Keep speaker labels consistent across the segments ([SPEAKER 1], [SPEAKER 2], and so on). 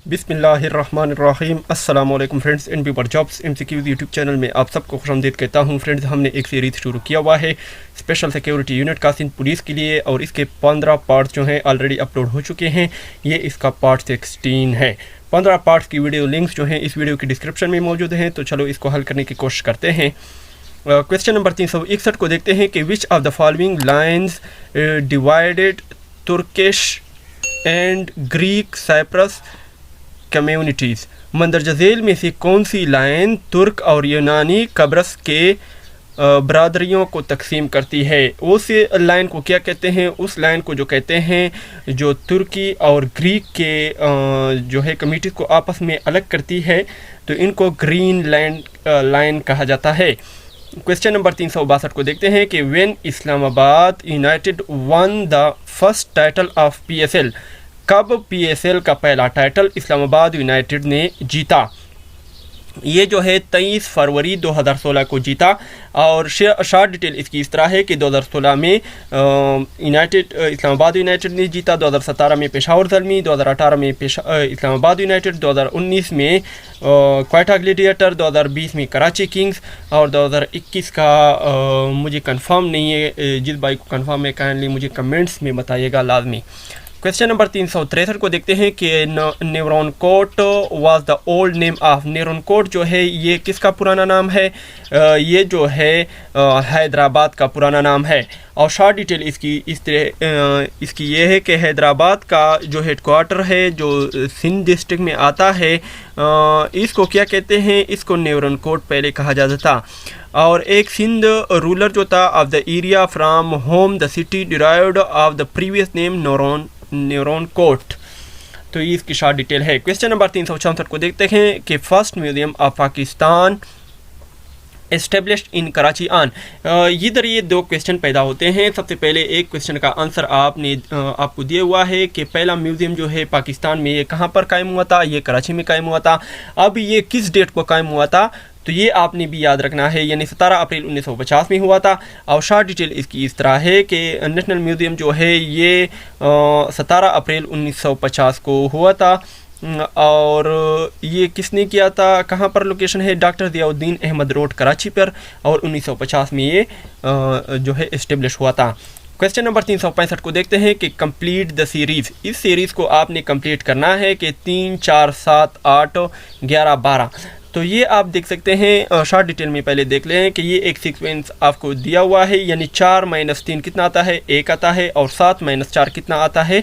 [SPEAKER 1] बिस्मिल्लाहिर्रहमानिर्रहीम। अस्सलाम वालेकुम friends, N paper jobs MCQs YouTube channel में आप सबको खुशामदीद कहता हूँ। फ्रेंड्स, हमने एक सीरीज़ शुरू किया हुआ है स्पेशल सिक्योरिटी यूनिट का सिंध पुलिस के लिए, और इसके 15 पार्ट्स जो हैं ऑलरेडी अपलोड हो चुके हैं। ये इसका पार्ट 16 है। 15 पार्ट्स की वीडियो लिंक्स जो हैं इस वीडियो की डिस्क्रिप्शन में मौजूद हैं। तो चलो इसको हल करने की कोशिश करते हैं। क्वेश्चन नंबर 361 को देखते हैं कि which of the following lines divided Turkish and Greek Cyprus communities. मंदरजा झेल में से कौन सी लाइन तुर्क और यूनानी कब्रस के बरादरियों को तकसीम करती है? उस लाइन को क्या कहते हैं? उस लाइन को जो कहते हैं जो तुर्की और ग्रीक के जो है कम्युनिटी को आपस में अलग करती है, तो इनको ग्रीन लाइन कहा जाता है। क्वेश्चन नंबर 362 को देखते हैं कि when Islamabad United one the first title of PSL। कब PSL का पहला टाइटल इस्लामाबाद यूनाइटेड ने जीता? ये जो है 23 फरवरी 2016 को जीता। और शॉर्ट डिटेल इसकी इस तरह है कि 2016 में इस्लामाबाद यूनाइटेड ने जीता, 2017 में पेशावर ज़ल्मी, 2018 में इस्लामाबाद यूनाइटेड, 2019 में क्वेटा ग्लेडिएटर, 2020 में कराची किंग्स, और 2021 का मुझे कंफर्म नहीं है। जिस भाई को कंफर्म है काइंडली मुझे कमेंट्स में बताइएगा लाजमी। क्वेश्चन नंबर 363 को देखते हैं कि Neronkot was the old name of. Neronkot जो है ये किसका पुराना नाम है? ये जो है हैदराबाद का पुराना नाम है। और शॉर्ट डिटेल इसकी ये है कि हैदराबाद का जो हेडक्वार्टर है जो सिंध डिस्ट्रिक्ट में आता है, इसको क्या कहते हैं? इसको नेवरोनकोट पहले कहा जाता था। और एक सिंध रूलर जो था of the area from whom the city derived of the previous name Neronkot. तो ये इसकी शॉर्ट डिटेल है। क्वेश्चन नंबर 364 को देखते हैं कि first museum of Pakistan established in Karachi on. इधर ये दो क्वेश्चन पैदा होते हैं। सबसे पहले एक क्वेश्चन का आंसर आपको दिया हुआ है कि पहला म्यूज़ियम जो है पाकिस्तान में ये कहाँ पर कायम हुआ था? ये कराची में कायम हुआ था। अब ये किस डेट को कायम हुआ था? तो ये आपने भी याद रखना है, यानी 17 अप्रैल 1950 में हुआ था। और शॉर्ट डिटेल इसकी इस तरह है कि नेशनल म्यूज़ियम जो है ये 17 अप्रैल 1950 को हुआ था। और ये किसने किया था? कहाँ पर लोकेशन है? डॉक्टर ज़ियाउद्दीन अहमद रोड कराची पर, और 1950 में ये जो है इस्टेब्लिश हुआ था। क्वेश्चन नंबर 365 को देखते हैं कि कंप्लीट द सीरीज़। इस सीरीज़ को आपने कंप्लीट करना है कि 3, 4, 7, 8, 11, 12। तो ये आप देख सकते हैं। शॉर्ट डिटेल में पहले देख लें कि ये एक सीक्वेंस आपको दिया हुआ है, यानी 4 - 3 कितना आता है? 1 आता है। और 7 - 4 कितना आता है?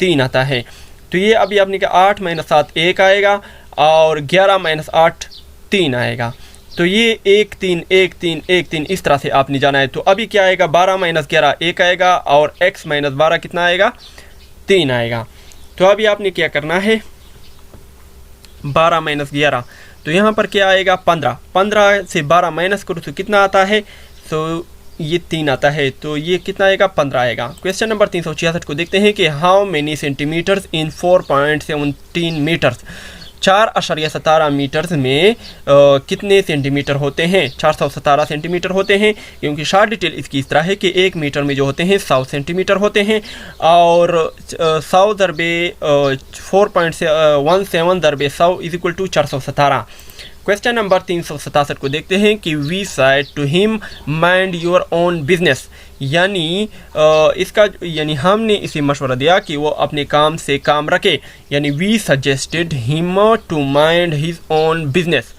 [SPEAKER 1] 3 आता है। तो ये अभी आपने कहा 8 - 7 1 आएगा, और 11 - 8 3 आएगा। तो ये 1 3 1 3 1 3 इस तरह से आपने जाना है। तो अभी क्या आएगा? 12 - 11 1 आएगा, और x - 12 कितना आएगा? 3 आएगा। तो अभी आपने क्या करना है? 12 - 11, तो यहाँ पर क्या आएगा? 15। 15 से 12 माइनस करो तो कितना आता है? तो ये 3 आता है। तो ये कितना आएगा? 15 आएगा। क्वेश्चन नंबर 366 को देखते हैं कि how many centimetres in 4.17 metres. 4.17 metres में कितने सेंटीमीटर होते हैं? 417 सेंटीमीटर होते हैं, क्योंकि शॉर्ट डिटेल इसकी इस तरह है कि 1 मीटर में जो होते हैं 100 सेंटीमीटर होते हैं। और 100 दरबे 4.17 दरबे 100 is equal to 417। Question number 367 को देखते हैं कि we said to him mind your own business. यानी यानी हमने इसे मशवरा दिया कि वो अपने काम से काम रखे, यानी we suggested him to mind his own business.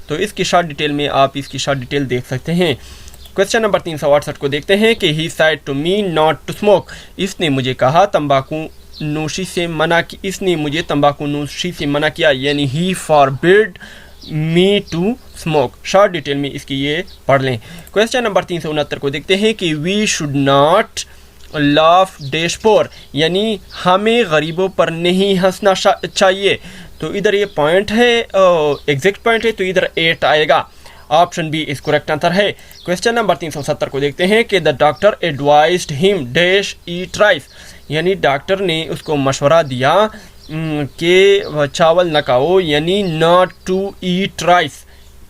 [SPEAKER 1] तो इसकी शॉर्ट डिटेल में आप इसकी शॉर्ट डिटेल देख सकते हैं। क्वेश्चन नंबर 368 को देखते हैं कि he said to me not to smoke. इसने मुझे कहा तंबाकू नोशी से मना की। इसने मुझे तंबाकू नोशी से मना किया, यानी he forbid me to smoke. Short detail में इसकी ये पढ़ लें। क्वेश्चन नंबर 369 को देखते हैं कि we should not laugh dash poor, यानी हमें गरीबों पर नहीं हंसना चाहिए। तो इधर ये पॉइंट है, एग्जैक्ट पॉइंट है, तो इधर 8 आएगा। Option B is correct answer है। क्वेश्चन नंबर 370 को देखते हैं कि the doctor advised him dash eat rice, यानी डॉक्टर ने उसको मशवरा दिया कि चावल न खाओ, यानी नॉट टू ईट राइस।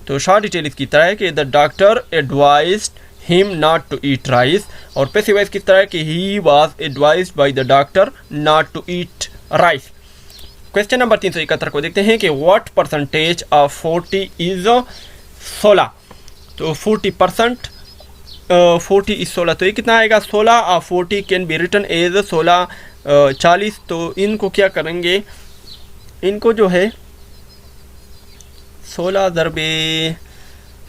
[SPEAKER 1] तो शॉर्ट डिटेल इसकी तरह है कि the doctor advised him not to eat rice, और पैसिव वॉइस किस तरह है कि he was advised by the doctor not to eat rice. Question number 371 को देखते हैं कि व्हाट परसेंटेज ऑफ 40 इज 16। तो 40%, 40 इज 16, तो ये कितना आएगा? 16 of 40 can be written as 16 40। तो इनको क्या करेंगे, इनको जो है 16 ज़रबे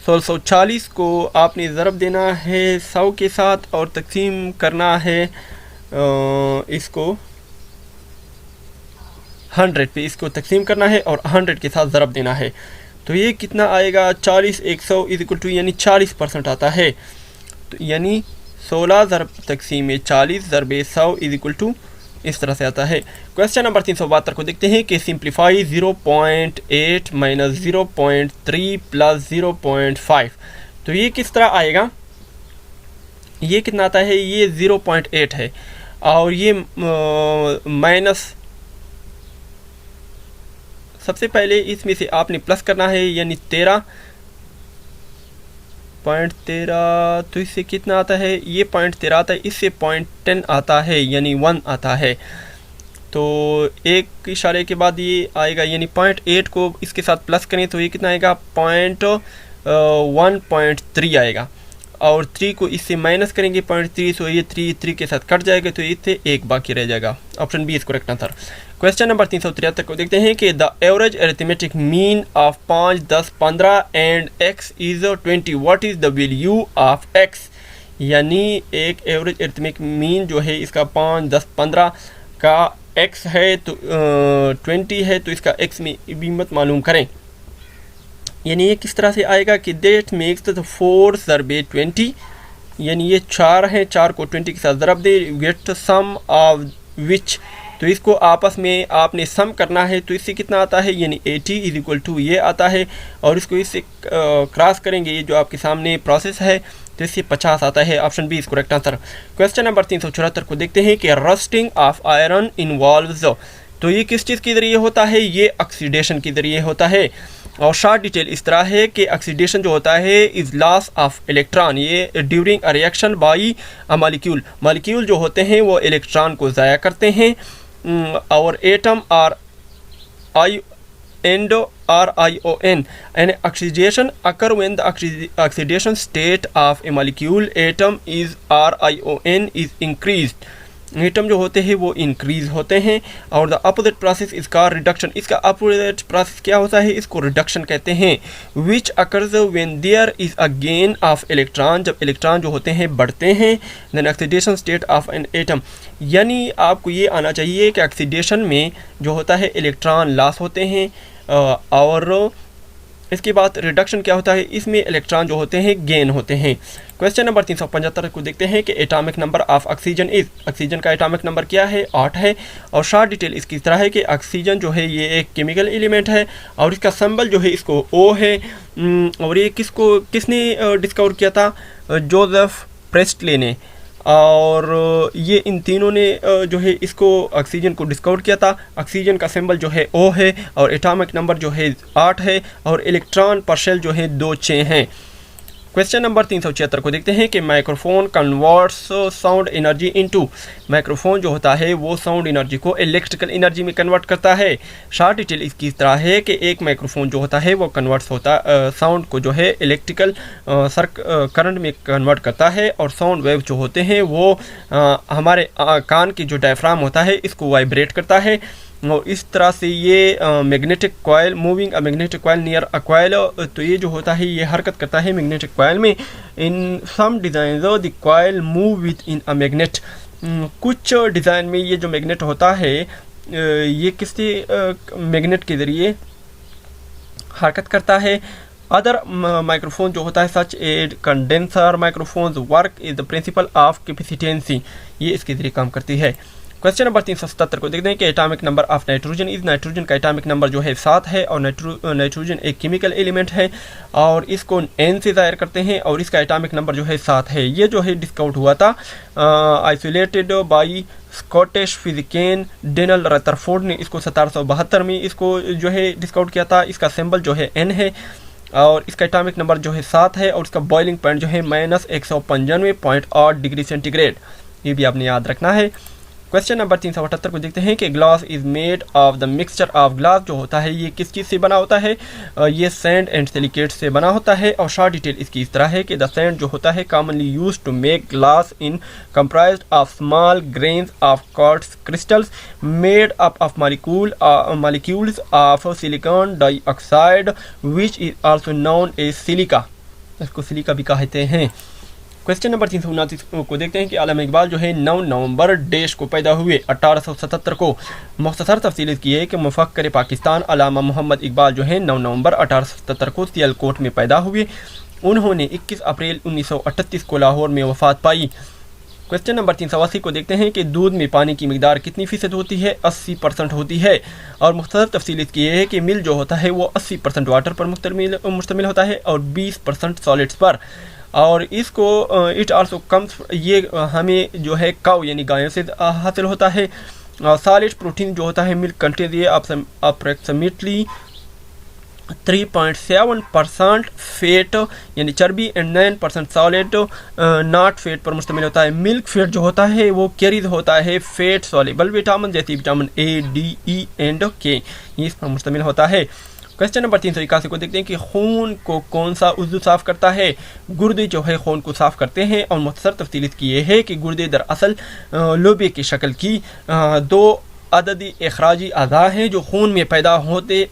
[SPEAKER 1] 1640 को आपने ज़रब देना है 100 के साथ और तकसीम करना है इसको 100 पे, इसको तकसीम करना है और 100 के साथ ज़रब देना है। तो ये कितना आएगा? 40 100 इज इक्वल टू यानी 40% आता है। तो यानी 16 ज़रब तकसीम 40 ज़रबे 100 इज इक्वल टू इस तरह से आता है। क्वेश्चन नंबर 372 को देखते हैं कि सिंप्लीफाई 0.8 माइनस 0.3 प्लस 0.5। तो ये किस तरह आएगा? ये कितना आता है? ये 0.8 है और ये माइनस, सबसे पहले इसमें से आपने प्लस करना है यानी 13.13। तो इससे कितना आता है? ये 0.13 आता है, इससे 0.10 आता है यानी 1 आता है। तो एक इशारे के बाद ये आएगा यानी 0.8 को इसके साथ प्लस करें तो ये कितना आएगा? 1.3 आएगा और 3 को इससे माइनस करेंगे 0.3, तो ये 3 के साथ कट जाएगा, तो इससे 1 बाकी रह जाएगा। Option B is correct answer. Question number 373 को देखते हैं कि the average arithmetic mean of 5, 10, 15 and x is 20, what is the value of x। यानी एक एवरेज अरिथमेटिक मीन जो है इसका 5, 10, 15 का x है तो 20 है, तो इसका x में कीमत मालूम करें। यानी ये किस तरह से आएगा कि डेट मेक्स द 4 ज़रबे 20, यानी ये 4 है, 4 को 20 के साथ ज़रब दे, गेट सम ऑफ विच। तो इसको आपस में आपने सम करना है, तो इससे कितना आता है? यानी 80 इज इक्वल टू ये आता है और इसको इससे क्रॉस करेंगे, ये जो आपके सामने प्रोसेस है, तो इससे 50 आता है। Option B is correct answer. Question number 374 को देखते हैं कि रस्टिंग ऑफ आयरन इन्वॉल्व्स। तो ये किस चीज़ के ज़रिए होता है? ये ऑक्सीडेशन के ज़रिए होता है। और शॉर्ट डिटेल इस तरह है कि ऑक्सीडेशन जो होता है इज़ लॉस ऑफ इलेक्ट्रॉन, ये during a reaction by a molecule. Molecule जो होते हैं वो इलेक्ट्रॉन को ज़ाया करते हैं और atom are I and RION, and oxidation occur when the oxidation state of a molecule atom is RION is increased। Atom जो होते हैं वो इंक्रीज होते हैं और द अपोजिट प्रोसेस इसका रिडक्शन। इसका अपोजिट प्रोसेस क्या होता है? इसको रिडक्शन कहते हैं। Which occurs when there is a gain of electron, जब इलेक्ट्रॉन जो होते हैं बढ़ते हैं। Then oxidation state of an atom, यानी आपको ये आना चाहिए कि ऑक्सीडेशन में जो होता है इलेक्ट्रॉन लॉस होते हैं और इसके बाद रिडक्शन क्या होता है? इसमें इलेक्ट्रॉन जो होते हैं गेन होते हैं। क्वेश्चन नंबर 375 को देखते हैं कि atomic number of oxygen is. Oxygen का एटॉमिक नंबर क्या है? 8 है। और शॉर्ट डिटेल इसकी तरह है कि ऑक्सीजन जो है ये एक केमिकल एलिमेंट है और इसका सिंबल जो है इसको O है। और ये किसने डिस्कवर किया था? जोसेफ प्रेस्टले ने। और ये इन तीनों ने जो है इसको ऑक्सीजन को डिस्कवर किया था। ऑक्सीजन का सिंबल जो है O है और एटॉमिक नंबर जो है 8 है और इलेक्ट्रॉन पर शेल जो है 2 6 हैं। क्वेश्चन नंबर 376 को देखते हैं कि microphone converts sound energy into. Microphone जो होता है वो साउंड एनर्जी को इलेक्ट्रिकल एनर्जी में कन्वर्ट करता है। शॉर्ट डिटेल इसकी तरह है कि एक माइक्रोफोन जो होता है वो कन्वर्ट्स होता साउंड को जो है इलेक्ट्रिकल करंट में कन्वर्ट करता है और साउंड वेव जो होते हैं वो हमारे कान की जो डायफ्राम होता है इसको वाइब्रेट करता है। और इस तरह से ये magnetic coil moving a magnetic coil near a coil, तो ये जो होता है ये हरकत करता है मैग्नेटिक कॉइल में। In some design the coil move within a magnet. कुछ डिज़ाइन में ये जो मैग्नेट होता है ये किसी मैग्नेट के ज़रिए हरकत करता है। अदर माइक्रोफोन जो होता है such a condenser microphones work is the principle of capacitancy, ये इसके ज़रिए काम करती है। क्वेश्चन नंबर 377 को देखते हैं कि atomic number of nitrogen is. Nitrogen का एटॉमिक नंबर जो है 7 है और नाइट्रोजन एक केमिकल एलिमेंट है और इसको N से ज़ाहिर करते हैं और इसका एटॉमिक नंबर जो है 7 है। ये जो है डिस्कवर हुआ था आइसोलेटेड बाई स्कॉटिश फिजिकेन डेनल रदरफोर्ड ने इसको 1772 में इसको जो है डिस्कवर किया था। इसका सिंबल जो है N है और इसका एटॉमिक नंबर जो है 7 है और इसका बॉइलिंग पॉइंट जो है -195.8 डिग्री सेंटीग्रेड, ये भी आपने याद रखना है। क्वेश्चन नंबर 378 को देखते हैं कि glass is made of the mixture of glass जो होता है ये किस चीज़ से बना होता है, ये सैंड एंड सिलिकेट से बना होता है। और शॉर्ट डिटेल इसकी इस तरह है कि द सैंड जो होता है commonly use to make glass in comprised of small grains of quartz crystals made up of molecules of silicon dioxide which is also known as silica, इसको सिलिका भी कहते हैं। क्वेश्चन नंबर 379 को देखते हैं कि आलम इकबाल जो है 9 नवंबर डेश को पैदा हुए 1877 को। मुख्तसर तफसील इसकी है कि मुफक्कर पाकिस्तान अल्लामा मोहम्मद इकबाल जो है 9 नवंबर 1877 को सियालकोट में पैदा हुए। उन्होंने 21 अप्रैल 1938 को लाहौर में वफात पाई। क्वेश्चन नंबर 380 को देखते हैं कि दूध में पानी की मिकदार कितनी फ़ीसद होती है, 80% होती है। और मुख्तसर तफसील इसकी ये है कि मिल्क जो होता है वो 80% वाटर पर मुश्तमिल होता है और 20% सॉलिड्स पर। और इसको इट आल्सो कम्स ये हमें जो है काउ यानी गायों से हासिल होता है। सॉलिड प्रोटीन जो होता है मिल्क कंटेन ये अप्रॉक्सीमेटली 3.7% फेट यानी चर्बी एंड 9% सॉलिड नॉट फेट पर मुश्तमिल होता है। मिल्क फेट जो होता है वो कैरीज होता है फेट सॉल्युबल विटामिन जैसे vitamin A, D, E and के, ये इस पर मुश्तमिल होता है। क्वेश्चन नंबर 381 को देखते हैं कि खून को कौन सा उज़्व साफ़ करता है। गुर्दे जो है खून को साफ़ करते हैं। और मुख्तसर तफसील इसकी ये है कि गुर्दे दरअसल लोबे की शक्ल की 2 अददी अखराजी अज़ा हैं जो खून में पैदा होते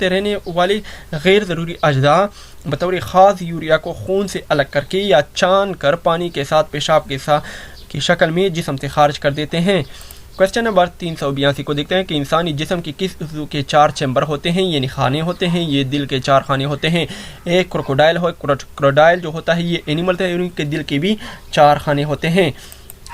[SPEAKER 1] रहने वाले गैर ज़रूरी अज्जा बतौर ख़ास यूरिया को खून से अलग करके या छान कर पानी के साथ पेशाब की शक्ल में जिस्म से खारिज कर देते हैं। क्वेश्चन नंबर 382 को देखते हैं कि इंसानी जिस्म के किस उज़्व के 4 चैम्बर होते हैं, यानी खाने होते हैं। ये दिल के 4 खाने होते हैं। एक क्रोकोडाइल जो होता है ये एनिमल है, उनके दिल के भी 4 खाने होते हैं।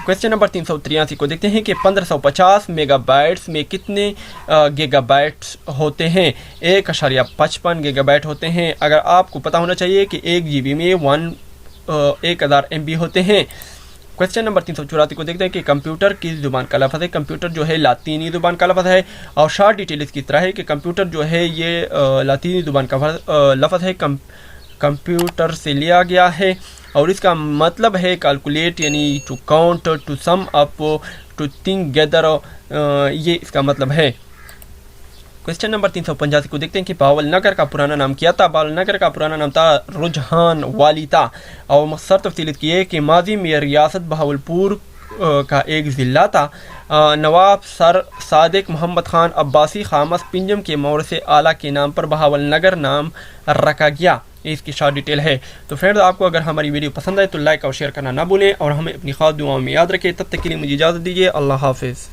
[SPEAKER 1] क्वेश्चन नंबर 383 को देखते हैं कि 1550 मेगाबाइट्स में कितने गीगाबाइट्स होते हैं। 1.55 गीगाबाइट होते हैं। अगर आपको पता होना चाहिए कि 1 GB में 1000 MB होते हैं। क्वेश्चन नंबर 384 को देखते हैं कि कंप्यूटर किस ज़ुबान का लफ्ज़ है। कंप्यूटर जो है लातीनी ज़ुबान का लफ्ज़ है। और शॉर्ट डिटेल इसकी तरह है कि कंप्यूटर जो है ये लातीनी ज़ुबान का लफ्ज़ है, कंप्यूटर से लिया गया है। और इसका मतलब है कैलकुलेट यानी to count, to sum up, to think gather, ये इसका मतलब है। क्वेश्चन नंबर 385 को देखते हैं कि बावल नगर का पुराना नाम क्या था। बावल नगर का पुराना नाम था रुझान वाली था। और मख्तर तफसील की है कि माजी में रियासत बहावलपुर का एक ज़िला था। नवाब सर सादिक मोहम्मद खान अब्बासी खामस पिंजम के मोड़ से आला के नाम पर बहावल नगर नाम रखा गया। इसकी शॉर्ट डिटेल है। तो फ्रेंड्स आपको अगर हमारी वीडियो पसंद आए तो लाइक और शेयर करना ना भूलें और हमें अपनी खास दुआओं में याद रखें। तब तक के लिए मुझे इजाज़त दीजिए। अल्लाह हाफिज़।